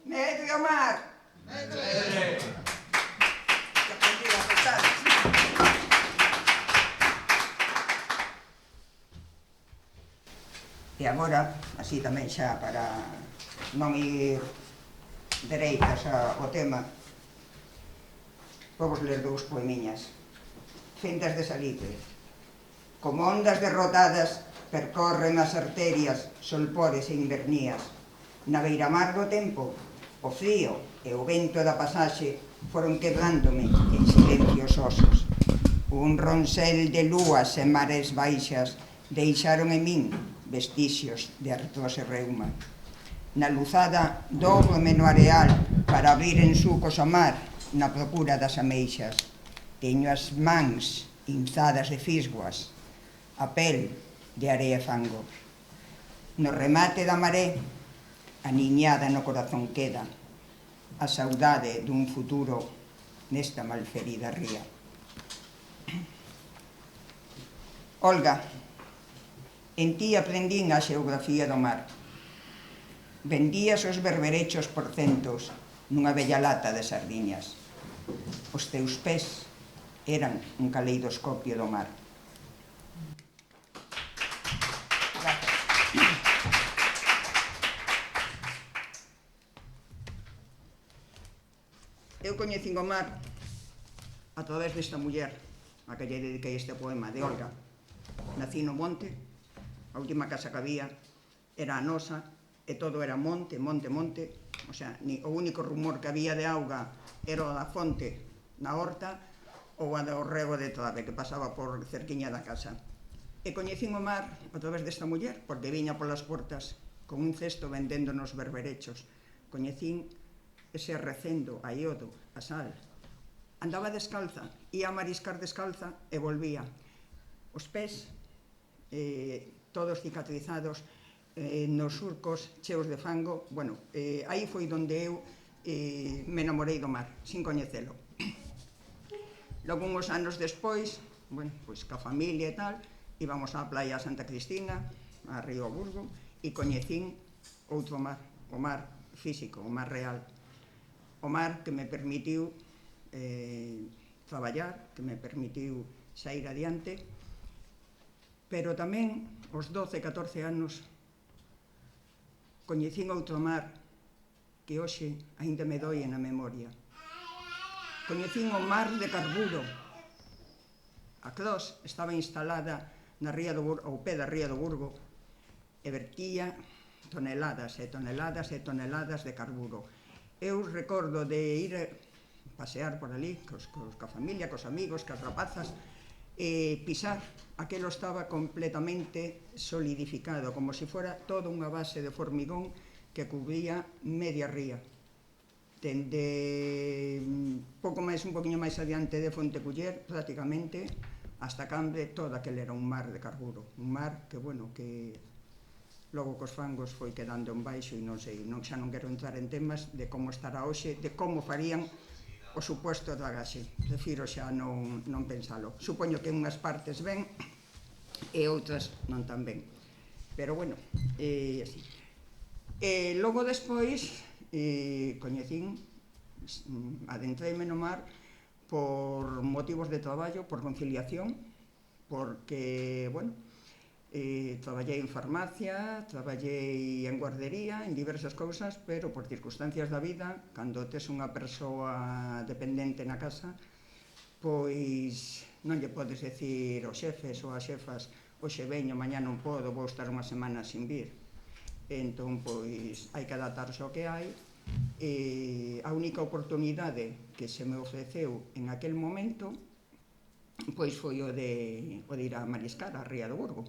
Medre, Omar! Medre! Que aprendí a pesar. E agora, así tamén xa para non ir dereitas ao tema, vou vos ler dous poemiñas. Fendas de salitre. Como ondas derrotadas percorren as arterias, solpores e invernías. Na beiramar do tempo, o frío e o vento da pasaxe foron quebrándome en silencio os osos. Un ronsel de lúas e mares baixas deixaron en min vestixios de artrose reuma. Na luzada dóblome no areal para abrir en sucos o mar na procura das ameixas. Teño as mans inzadas de fisguas, a pel de area e fango. No remate da maré, aniñada no corazón queda a saudade dun futuro nesta malferida ría. Olga, en ti aprendín a xeografía do mar. Vendías os berberechos por centos nunha bella lata de sardiñas. Os teus pés eran un caleidoscopio do mar. Eu coñecín o mar a través desta muller a que lle dediquei este poema, de Olga. Nací no monte, a última casa que había era a nosa, e todo era monte, monte, monte. O sea, o único rumor que había de auga era a da fonte na horta ou a do rego de Trave, que pasaba por cerquiña da casa. E coñecín o mar a través desta muller, porque viña polas portas con un cesto vendendo nos berberechos. Coñecín ese recendo, a iodo, a sal. Andaba descalza, ia a mariscar descalza e volvía. Os pés, todos cicatrizados, nos surcos cheos de fango. Bueno, aí foi onde eu me enamorei do mar, sin coñecelo. Logo, uns anos despois, bueno, pois ca familia e tal, íbamos á playa Santa Cristina, a Río Burgo, e coñecín outro mar, o mar físico, o mar real. O mar que me permitiu traballar, que me permitiu sair adiante, pero tamén, aos 12, 14 anos, coñecín outro mar que hoxe aínda me doi na memoria. Coñecín o mar de Carburo. A Clos estaba instalada ao pé da ría do Burgo e vertía toneladas e toneladas e toneladas de carburo. Eu recordo de ir pasear por ali coa familia, cos amigos, cos rapazas, e pisar. Aquelo estaba completamente solidificado, como se fora toda unha base de formigón que cubría media ría. Dende un poquinho máis adiante de Fonteculler, prácticamente, hasta Cambre, todo aquel era un mar de carburo. Un mar que, bueno, que logo cos fangos foi quedando en baixo e non sei, xa non quero entrar en temas de como estará hoxe, de como farían o suposto dragaxe. Prefiro xa non pensalo. Supoño que unhas partes ben e outras non tan ben. Pero, bueno, así. Logo despois coñecín, adentreime no mar por motivos de traballo, por conciliación, porque, bueno, traballei en farmacia, traballei en guardería, en diversas cousas, pero por circunstancias da vida, cando tes unha persoa dependente na casa, pois non lle podes decir aos xefes ou ás xefas: hoxe veño, mañá non podo, vou estar unha semana sin vir. Entón, pois, hai que adaptarse ao que hai. A única oportunidade que se me ofreceu en aquel momento pois foi o de ir a mariscar a ría do Burgo.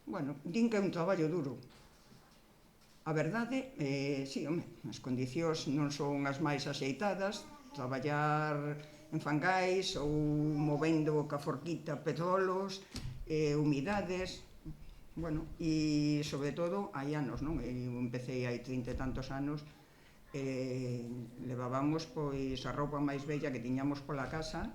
Bueno, din que é un traballo duro. A verdade, si, home, as condicións non son as máis axeitadas. Traballar en fangais ou movendo ca forquita petrolos, humidades, bueno, e sobre todo hai anos, non? Eu empecé hai 30 e tantos anos levábamos pois a roupa máis bella que tiñamos pola casa,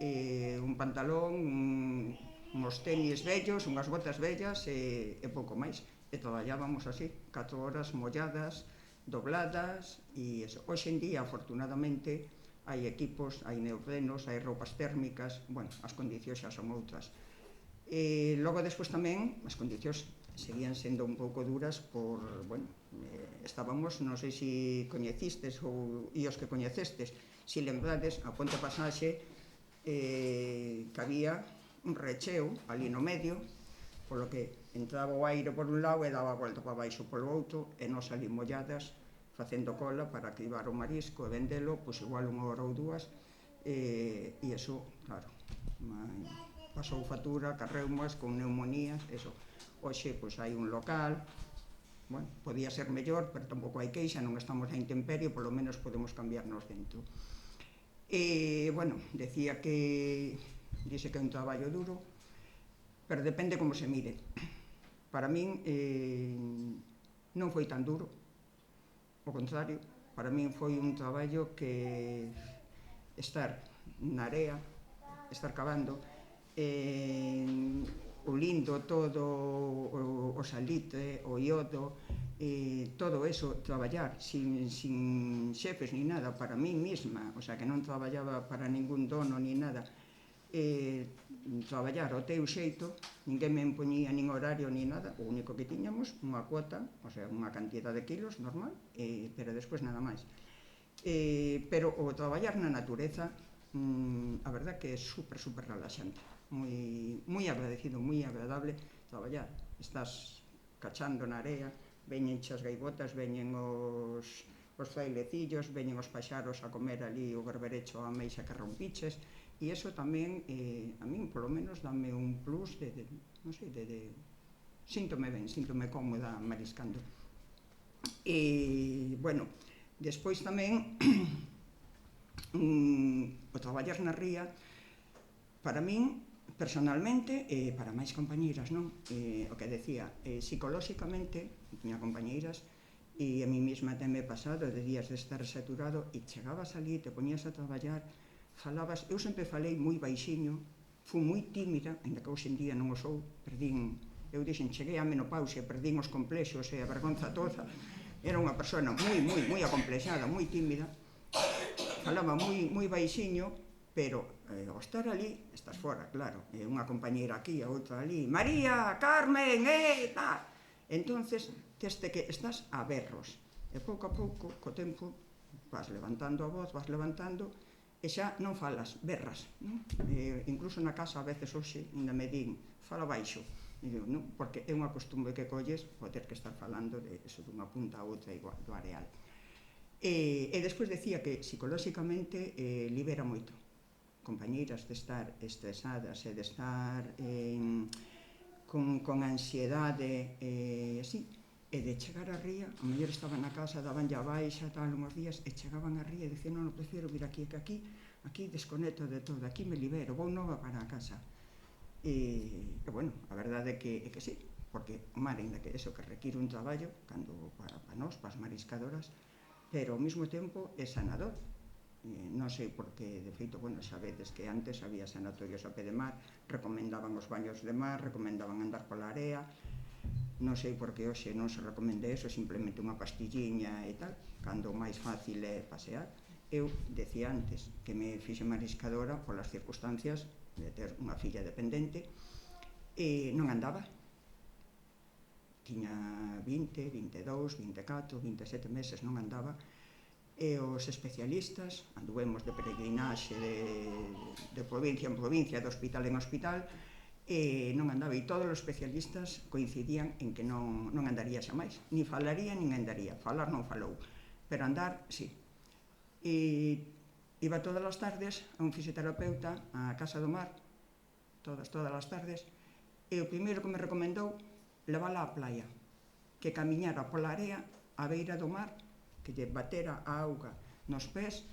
un pantalón, uns tenis vellos, unhas botas vellas e pouco máis. E traballábamos así, 4 horas molladas, dobladas, e eso. Hoxe en día, afortunadamente, hai equipos, hai neoprenos, hai roupas térmicas, bueno, as condicións xa son outras. Logo, despois tamén, as condicións seguían sendo un pouco duras por, bueno, estábamos, non sei se coñecistes ou os que coñecestes, se lembrades, a Ponte Pasaxe, que había un recheo ali no medio, polo que entraba o aire por un lado e daba a volta para baixo polo outro, e nos ali molladas, facendo cola para cribar o marisco e vendelo, pois igual unha hora ou dúas, e iso, claro, pasou factura, carreumas, con neumonías, eso. Hoxe, pois hai un local, bueno, podía ser mellor, pero tampouco hai queixa, non estamos a intemperie, polo menos podemos cambiarnos dentro. Bueno, decía que dice que é un traballo duro, pero depende como se mire. Para min non foi tan duro, ao contrario, para min foi un traballo que estar na area, estar cavando, o lindo todo, o salitre, o iodo, todo eso, traballar sin xefes ni nada, para mí misma, o sea, que non traballaba para ningún dono ni nada, traballar ao teu xeito, ninguén me impoñía nin horario ni nada, o único que tiñamos, unha cuota, o sea, unha cantidad de kilos normal, pero despois nada máis. Pero o traballar na natureza, a verdad que é super relaxante, moi agradecido, moi agradable traballar. Estás cachando na area, veñen as gaivotas, veñen os frailecillos, veñen os paxaros a comer ali o berberecho a ameixa que rompiches, e iso tamén, a min, polo menos, dame un plus non sei, síntome ben, síntome cómoda mariscando. E, bueno, despois tamén, o traballar na ría, para min, personalmente, para máis compañeiras, non? O que decía, psicolóxicamente, tiña compañeiras, e a mí mesma ten me pasado de días de estar saturado, e chegabas ali, te poñías a traballar, falabas, eu sempre falei moi baixiño, fui moi tímida, ainda que hoxe en día non o sou, eu dixen, cheguei á menopausia, perdín os complexos e a vergonza toda, era unha persona moi acomplexada, moi tímida, falaba moi baixiño, pero ao estar ali, estás fora, claro, unha compañeira aquí, a outra ali, María, Carmen, tal. Entonces, desde que estás a berros, e pouco a pouco, co tempo, vas levantando a voz, vas levantando, e xa non falas, berras, non? Incluso na casa, a veces hoxe, ainda me din, fala baixo, e digo, non, porque é unha costumbre que colles poder que estar falando de eso, dunha punta a outra igual, do areal. E despois decía que psicolóxicamente libera moito. Compañeiras de estar estresadas e de estar con ansiedade, así, e de chegar a ría, a mellor estaba na casa, daban ya baixa, tal, unhos días, e chegaban a ría e dicían, non, prefiro vir aquí, que aquí desconecto de todo, aquí me libero, vou nova para a casa. E, bueno, a verdade é que sí, porque o mar, ainda que eso, que require un traballo, cando para nós, para as mariscadoras, pero ao mesmo tempo é sanador. Non sei porque, de feito, bueno, xa vedes que antes había sanatorios a pé de mar, recomendaban os baños de mar, recomendaban andar pola area, non sei por que hoxe non se recomende eso, simplemente unha pastilliña e tal, cando o máis fácil é pasear. Eu decía antes que me fixe mariscadora polas circunstancias de ter unha filla dependente e non andaba. Tiña 20, 22, 24, 27 meses, non andaba, e os especialistas, anduvemos de peregrinaxe de provincia en provincia, de hospital en hospital, e non andaba, e todos os especialistas coincidían en que non andaría xa máis, ni falaría nin andaría, falar non falou, pero andar, sí. E iba todas as tardes a un fisioterapeuta á Casa do Mar, todas as tardes, e o primeiro que me recomendou levala á playa, que camiñara pola area á beira do mar, que lle batera a auga nos pés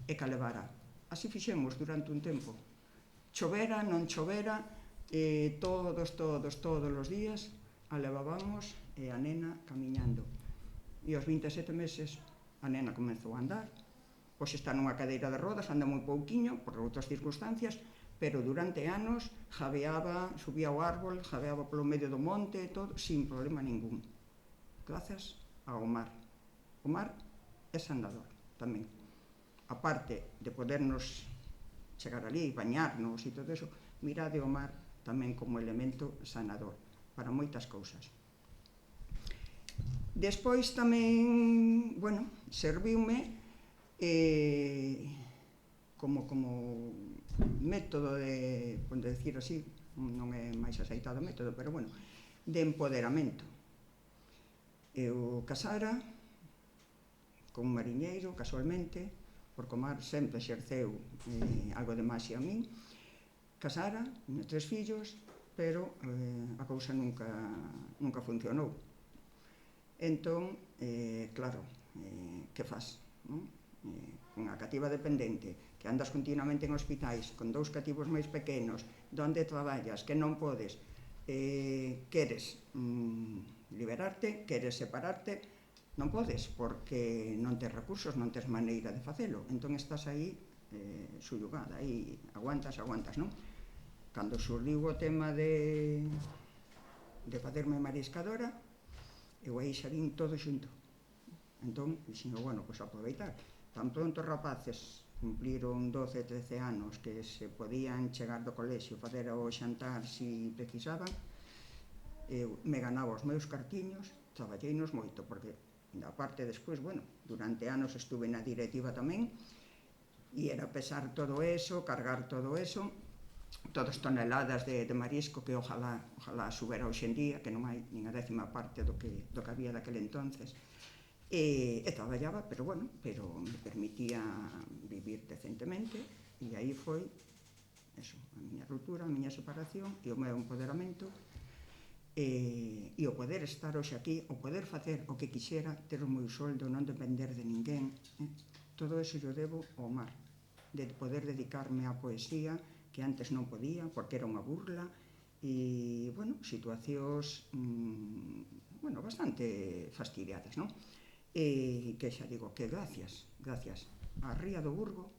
e que a levara. Así fixemos durante un tempo. Chovera, non chovera, todos os días a levábamos e a nena camiñando. E aos 27 meses a nena comezou a andar, pois está nunha cadeira de rodas, anda moi pouquiño, por outras circunstancias, pero durante anos jabeaba, subía ao árbol, jabeaba polo medio do monte, todo, sin problema ningún. Grazas ao mar. O mar é sanador tamén. A parte de podernos chegar ali, bañarnos e todo eso, mirade o mar tamén como elemento sanador para moitas cousas. Despois tamén, bueno, serviume como método de, por decir así, non é máis aceitado método, pero bueno, de empoderamento. Eu casara con un mariñeiro, casualmente, porque o mar sempre exerceu algo de maxia a min. Casara, tiña 3 fillos, pero a cousa nunca funcionou. Entón, claro, que faz, non? Unha cativa dependente, que andas continuamente en hospitais, con 2 cativos máis pequenos, donde traballas, que non podes, queres liberarte, queres separarte, non podes, porque non tes recursos, non tes maneira de facelo. Entón estás aí sullugada, aí aguantas, non? Cando surdiu o tema de facerme mariscadora, eu aí xa vin todo xunto. Entón, dixen, bueno, pois aproveitar. Tan pronto os rapaces cumpliron 12, 13 anos que se podían chegar do colexio, facer o xantar se precisaban, eu me ganaba os meus cartiños, traballeinos moito, porque a parte despois, bueno, durante anos estuve na directiva tamén, e era pesar todo eso, cargar todo eso, todas toneladas de marisco que ojalá subera hoxe en día, que non hai nin a 10ª parte do que había daquele entonces. E traballaba, pero bueno, me permitía vivir decentemente, e aí foi eso, a miña ruptura, a miña separación e o meu empoderamento, e o poder estar hoxe aquí, o poder facer o que quixera, ter o meu soldo, non depender de ninguén, todo eso yo debo ao mar, de poder dedicarme á poesía, que antes non podía, porque era unha burla, e, bueno, situacións, bueno, bastante fastidiadas, non? E que xa digo que gracias á Ría do Burgo,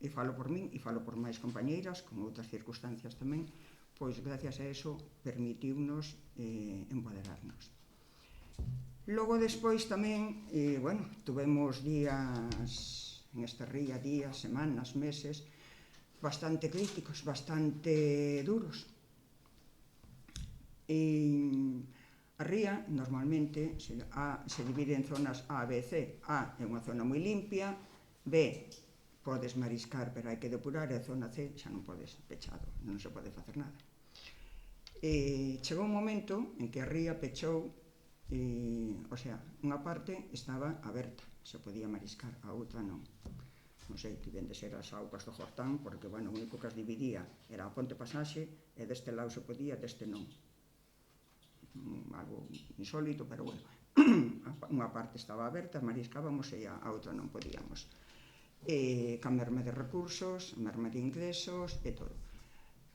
e falo por min e falo por máis compañeiras con outras circunstancias tamén, pois gracias a eso permitiunos empoderarnos. Logo despois tamén, bueno, tuvemos días en esta ría, días, semanas, meses bastante críticos, bastante duros. A ría normalmente se divide en zonas A, B, C. A é unha zona moi limpia, B podes mariscar, pero hai que depurar, e a zona C xa non podes, pechado, non se pode facer nada. Chegou un momento en que a ría pechou, o sea, unha parte estaba aberta, se podía mariscar, a outra non. Non sei, que ven de ser as augas do Jordán, porque, bueno, o único que as dividía era a Ponte Pasaxe, e deste lado se podía, deste non. Algo insólito, pero bueno, unha parte estaba aberta, mariscábamos, e a outra non podíamos. Ca merma de recursos, merma de ingresos e todo.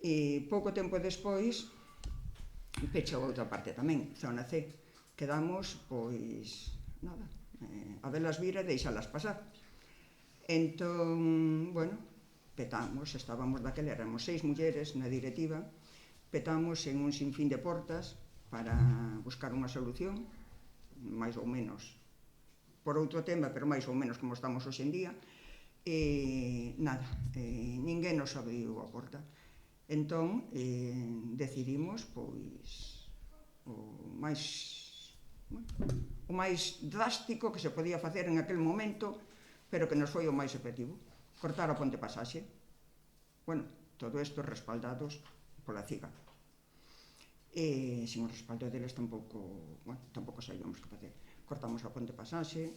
E pouco tempo despois pechou outra parte tamén, zona C. Quedamos, pois, nada, a velas vir e deixalas pasar. Entón, bueno, petamos, estábamos daquela, éramos 6 mulleres na directiva, petamos en un sinfín de portas para buscar unha solución, máis ou menos por outro tema, pero máis ou menos como estamos hoxe en día, e nada, ninguén nos abriu a porta. Entón, decidimos, pois, o máis drástico que se podía facer en aquel momento, pero que nos foi o máis efectivo, cortar a Ponte Pasaxe. Bueno, todo isto respaldados pola CIGA. E sin o respaldo deles tampouco sabíamos que facer. Cortamos a Ponte Pasaxe,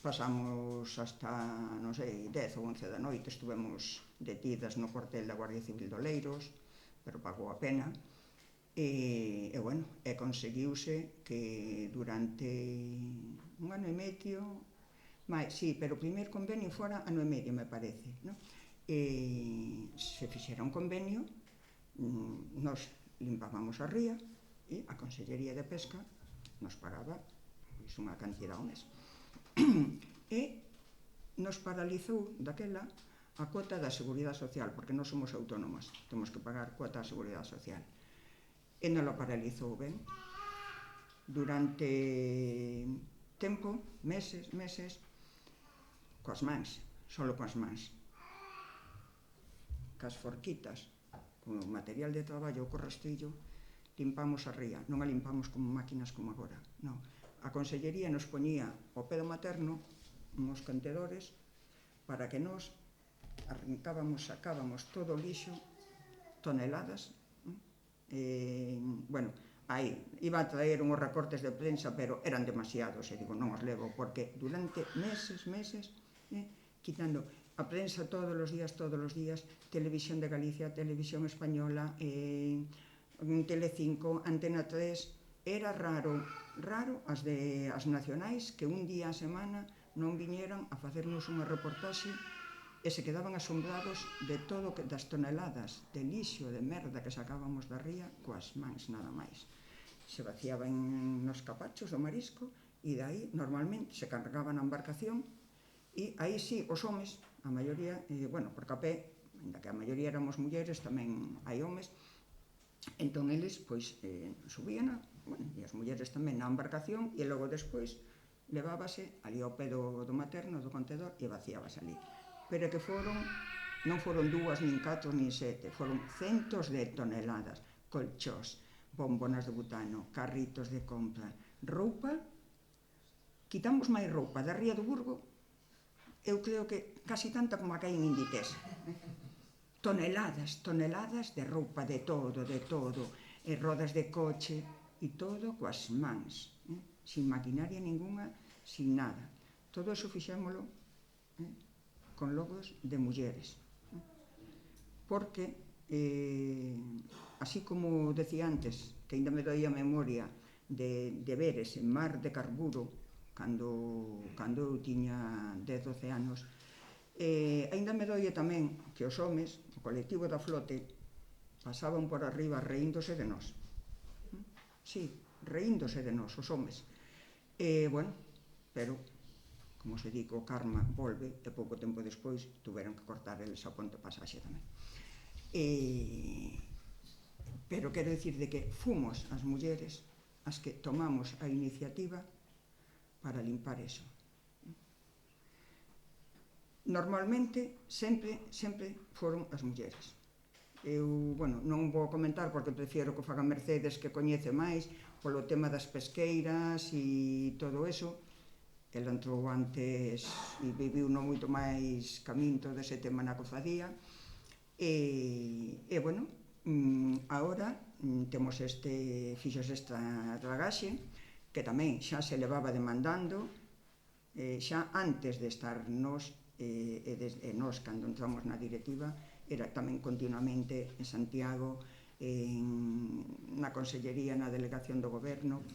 pasamos hasta, non sei, 10 ou 11 da noite, estuvemos detidas no cuartel da Guardia Civil de Oleiros, pero pagou a pena. E bueno, conseguiuse que durante un ano e medio, sí, pero o primeiro convenio fora ano e medio, me parece, non? Se fixera un convenio, nos limpábamos a ría e a Consellería de Pesca nos pagaba unha cantidad ao mes. E nos paralizou daquela a cuota da Seguridade Social, porque non somos autónomas, temos que pagar cuota da Seguridade Social. E non la paralizou, ben? Durante tempo, meses, coas mans, solo coas mans. Cas forquitas, con o material de traballo, co rastrillo, limpamos a ría. Non a limpamos como máquinas como agora, non. A Consellería nos poñía o pedo materno nos contedores para que nos arrancábamos, sacábamos todo o lixo, toneladas. Bueno, aí iba a traer unhos recortes de prensa, pero eran demasiados, e digo, non os levo, porque durante meses, quitando a prensa todos os días, Televisión de Galicia, Televisión Española, Telecinco, Antena 3, era raro as nacionais que un día a semana non viñeran a facernos unha reportaxe e se quedaban asombrados de todo, das toneladas de lixo, de merda que sacábamos da ría coas mans, nada máis. Se vaciaban nos capachos do marisco e dai normalmente se cargaba na embarcación e aí sí, os homes, a maioría, bueno, porque a pé, ainda que a maioría éramos mulleres, tamén hai homes, entón eles, pois, subían, bueno, e as mulleres tamén na embarcación e logo despois levábase ali ao pé do materno, do contedor, e vaciábase ali. Pero que non foron 2, nin 4, nin 7, foron centos de toneladas, colchós, bombonas de butano, carritos de compra, roupa, quitamos máis roupa da ría do Burgo, eu creo que casi tanta como a que hai en Inditex. Toneladas de roupa, de todo, e rodas de coche, e todo coas mans, sin maquinaria ninguna, sin nada. Todo eso fixémolo con logos de mulleres. Porque, así como decía antes, que ainda me doi a memoria de ver ese mar de carburo cando eu tiña 10, 12 anos, ainda me doi tamén que os homes, o colectivo da flote, pasaban por arriba reíndose de nós. Sí, reíndose de nós, os homes. Bueno, pero, como se di, o karma volve, e pouco tempo despois tuveron que cortar eles a ponte pasaxe tamén. Pero quero dicir de que fomos as mulleres as que tomamos a iniciativa para limpar eso. Normalmente, sempre foron as mulleres. Eu, bueno, non vou comentar porque prefiero que o faga Mercedes, que coñece máis, polo tema das pesqueiras e todo eso. Ela entrou antes e viviu non moito máis caminto dese tema na cofradía. E bueno, agora temos fixos esta dragaxe, que tamén xa se levaba demandando, xa antes de estar nós, e nós, cando entramos na directiva, era tamén continuamente en Santiago, na Consellería, na Delegación do Goberno,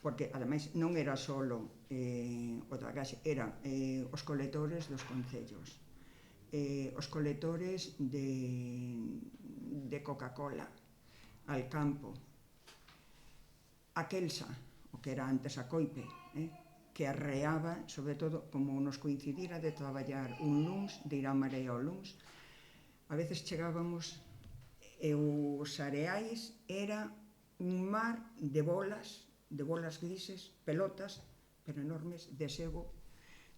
porque, ademais, non era só o dragaxe, eran os colectores dos concellos, os colectores de Coca-Cola, Alcampo, a Celsa, o que era antes a Coipe, que arreaba, sobre todo, como nos coincidira de traballar un luns, de ir á Marea o luns, a veces chegábamos e os areais era un mar de bolas grises, pelotas, pero enormes, de sebo,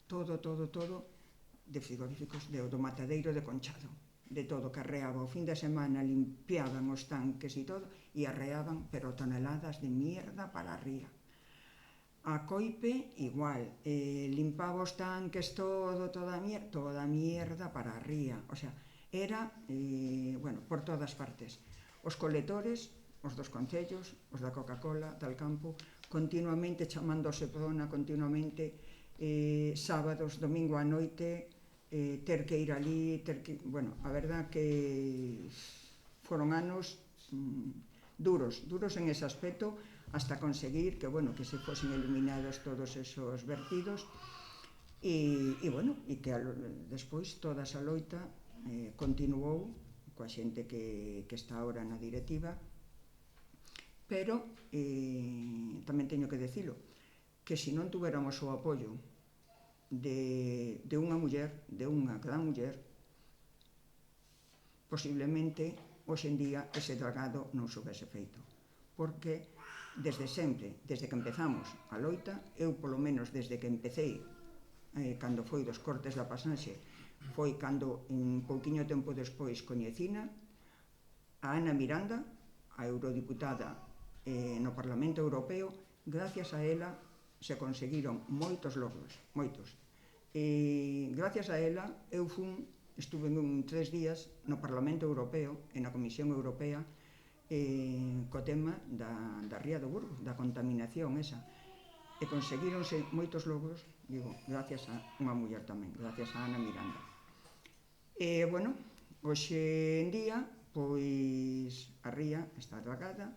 todo, de frigoríficos, do matadeiro de Conchado, de todo, que arreaba. O fin de semana limpiaban os tanques e todo, e arreaban, pero toneladas de mierda para a ría. A Coipe, igual, limpaba os tanques, toda a mierda para a ría. O sea, era, bueno, por todas partes. Os colectores, os dos concellos, os da Coca-Cola, da Alcampo, continuamente chamando a Seprona, continuamente, sábados, domingo á noite, ter que ir ali, bueno, a verdad que foron anos duros en ese aspecto, hasta conseguir que, bueno, que se fosen eliminados todos esos vertidos e bueno, e que despois toda esa loita continuou coa xente que está ahora na directiva, pero tamén teño que decilo, que se non tuveramos o apoio de unha muller, de unha gran muller, posiblemente, hoxe en día, ese dragado non se houvese feito. Porque, desde sempre, desde que empezamos a loita, eu, polo menos, desde que empecé, cando foi dos cortes da pasaxe, foi cando, un pouquiño tempo despois, coñecina a Ana Miranda, a eurodiputada no Parlamento Europeo. Gracias a ela se conseguiron moitos logros, moitos. Gracias a ela eu estuve 3 días no Parlamento Europeo e na Comisión Europea co tema da ría do Burgo, da contaminación esa. E conseguíronse moitos logros, digo, gracias a unha muller tamén, gracias a Ana Miranda. E, bueno, hoxe en día, pois a ría está dragada.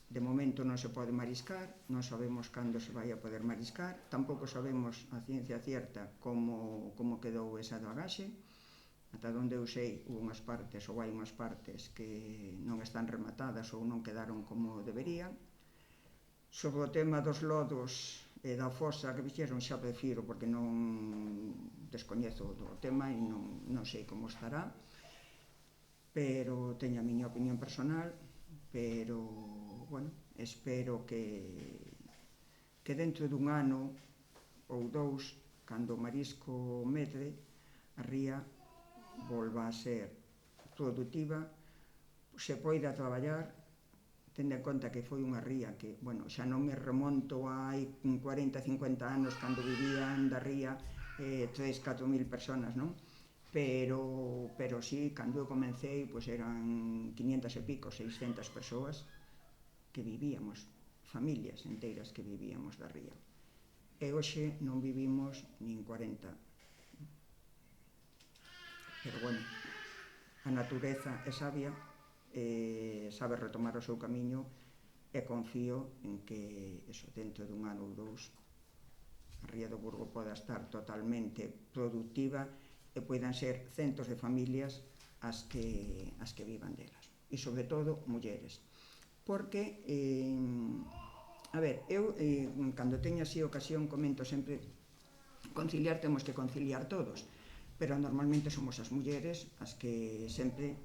De momento non se pode mariscar, non sabemos cando se vai a poder mariscar, tampouco sabemos a ciencia cierta como quedou esa dragaxe. Ata onde eu sei, hai unhas partes que non están rematadas ou non quedaron como deberían. Sobre o tema dos lodos e da fosa que fixeron, xa prefiro, porque non descoñezo do tema e non sei como estará, pero teño a miña opinión personal, pero, bueno, espero que dentro dun ano ou 2, cando o marisco medre, a ría volva a ser produtiva, se poida traballar, tendo en conta que foi unha ría que, bueno, xa non me remonto hai 40, 50 anos cando vivían da ría 3-4 mil personas, non? Pero sí, cando eu comecei, pois eran 500 e pico, 600 persoas que vivíamos, familias enteiras que vivíamos da ría. E hoxe non vivimos nin 40. Pero, bueno, a natureza é sabia, sabe retomar o seu camiño, e confío en que, dentro dun ano ou 2, a ría do Burgo poda estar totalmente productiva e poidan ser centos de familias as que vivan delas. E, sobre todo, mulleres. Porque, a ver, eu, cando teño así ocasión, comento sempre, conciliar temos que conciliar todos, pero normalmente somos as mulleres as que sempre,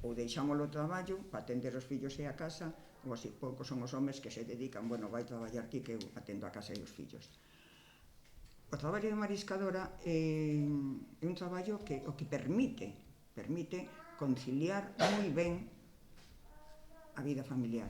ou deixamos o traballo para atender os fillos e a casa, ou así, poucos son os homes que se dedican, bueno, vai traballar ti que eu atendo a casa e os fillos. O traballo de mariscadora é un traballo que o que permite conciliar moi ben a vida familiar,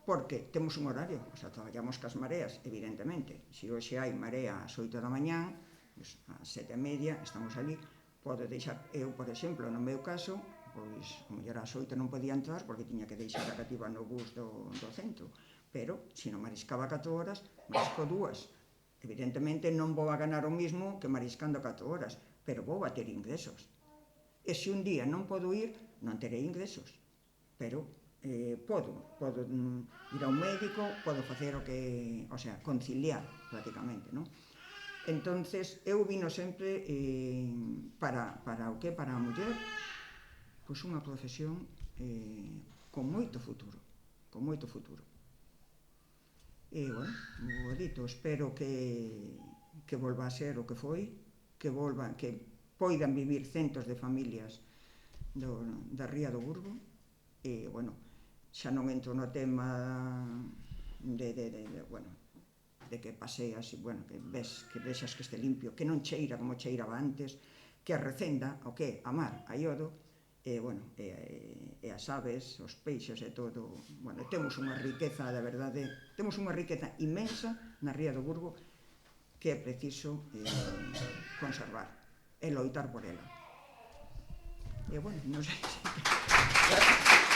porque temos un horario, o sea, traballamos cas mareas, evidentemente. Se hoxe hai marea ás 8 da mañán, ás 7:30 estamos ali, podo deixar, eu, por exemplo, no meu caso, pois, a mellor ás 8 non podía entrar porque tiña que deixar a cativa no bus do centro, pero, se non mariscaba 4 horas, marisco 2. Evidentemente non vou a ganar o mismo que mariscando 4 horas, pero vou a ter ingresos. E se un día non podo ir, non terei ingresos, pero podo ir a un médico, podo facer o que, o sea, conciliar prácticamente, non? Entonces, eu vino sempre para o que? Para a muller, pois unha profesión con moito futuro, con moito futuro. E, bueno, o dito, espero que volva a ser o que foi, que poidan vivir centos de familias da ría do Burgo, e, bueno, xa non entro no tema de que paseas, bueno, que vexas que este limpio, que non cheira como cheiraba antes, que a recenda, o que? A mar, a iodo, e, bueno, e as aves, os peixes e todo. Bueno, temos unha riqueza, de verdade, temos unha riqueza inmensa na ría do Burgo que é preciso conservar e loitar por ela. E, bueno, non sei. Gracias.